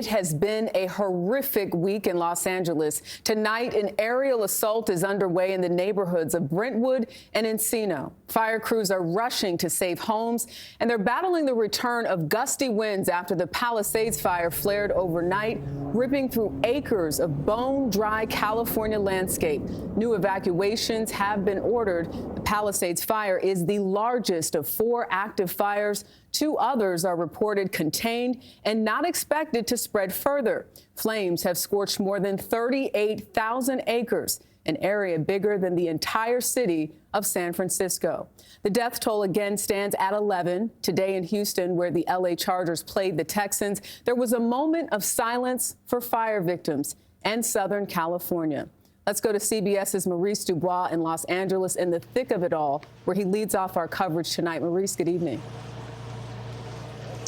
It has been a horrific week in Los Angeles. Tonight, an aerial assault is underway in the neighborhoods of Brentwood and Encino. Fire crews are rushing to save homes, and they're battling the return of gusty winds after the Palisades Fire flared overnight, ripping through acres of bone-dry California landscape. New evacuations have been ordered. The Palisades Fire is the largest of 4 active fires. 2 others are reported contained and not expected to spread further. Flames have scorched more than 38,000 acres, an area bigger than the entire city of San Francisco. The death toll again stands at 11. Today in Houston, where the LA Chargers played the Texans, there was a moment of silence for fire victims and Southern California. Let's go to CBS's Maurice Dubois in Los Angeles in the thick of it all, where he leads off our coverage tonight. Maurice, good evening.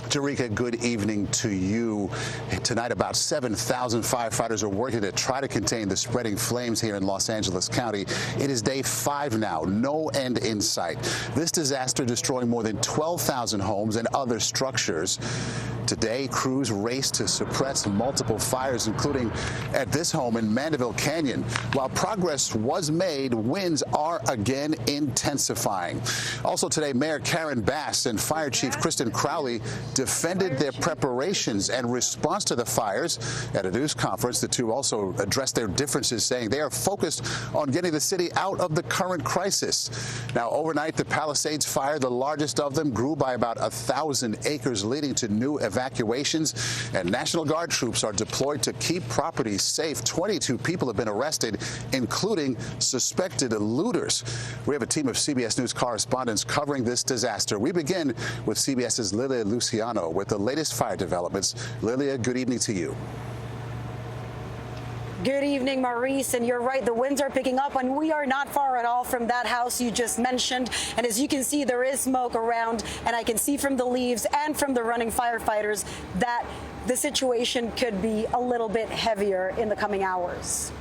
Tarika, good evening to you. Tonight, about 7,000 firefighters are working to try to contain the spreading flames here in Los Angeles County. It is day 5 now, no end in sight. This disaster destroying more than 12,000 homes and other structures. Today, crews raced to suppress multiple fires, including at this home in Mandeville Canyon. While progress was made, winds are again intensifying. Also today, Mayor Karen Bass and Fire Chief Kristen Crowley defended their preparations and response to the fires. At a news conference, the two also addressed their differences, saying they are focused on getting the city out of the current crisis. Now, overnight, the Palisades Fire, the largest of them, grew by about 1,000 acres, leading to new evacuations, and National Guard troops are deployed to keep properties safe. 22 people have been arrested, including suspected looters. We have a team of CBS News correspondents covering this disaster. We begin with CBS's Lilia Luciano with the latest fire developments. Lilia, good evening to you. Good evening, Maurice, and you're right, the winds are picking up, and we are not far at all from that house you just mentioned. And as you can see, there is smoke around, and I can see from the leaves and from the running firefighters that the situation could be a little bit heavier in the coming hours.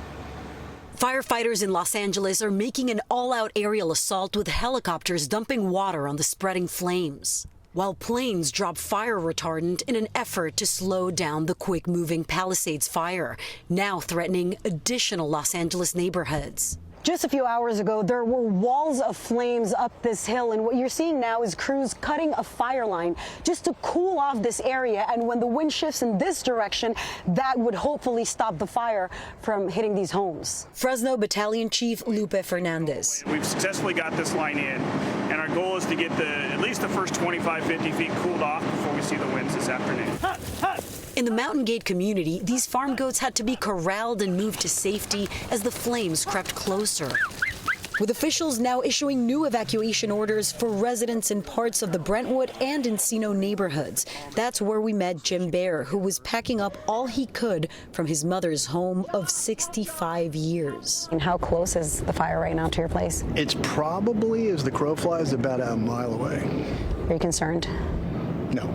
Firefighters in Los Angeles are making an all-out aerial assault with helicopters dumping water on the spreading flames, while planes drop fire retardant in an effort to slow down the quick-moving Palisades Fire, now threatening additional Los Angeles neighborhoods. Just a few hours ago, there were walls of flames up this hill, and what you're seeing now is crews cutting a fire line just to cool off this area. And when the wind shifts in this direction, that would hopefully stop the fire from hitting these homes. Fresno Battalion Chief Lupe Fernandez. We've successfully got this line in, and our goal is to get at least the first 25, 50 feet cooled off before we see the winds this afternoon. In the Mountain Gate community, these farm goats had to be corralled and moved to safety as the flames crept closer, with officials now issuing new evacuation orders for residents in parts of the Brentwood and Encino neighborhoods. That's where we met Jim Bear, who was packing up all he could from his mother's home of 65 years. And how close is the fire right now to your place? It's probably, as the crow flies, about a mile away. Are you concerned? No.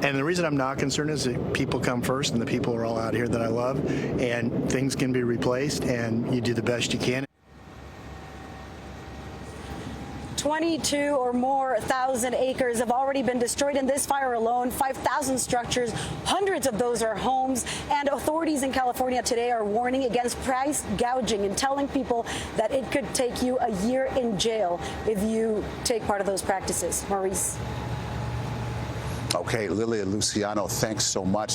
And the reason I'm not concerned is that people come first, and the people are all out here that I love, and things can be replaced, and you do the best you can. 22 or more thousand acres have already been destroyed in this fire alone. 5,000 structures, hundreds of those are homes, and authorities in California today are warning against price gouging and telling people that it could take you a year in jail if you take part of those practices. Maurice. Okay, Lilia Luciano, thanks so much.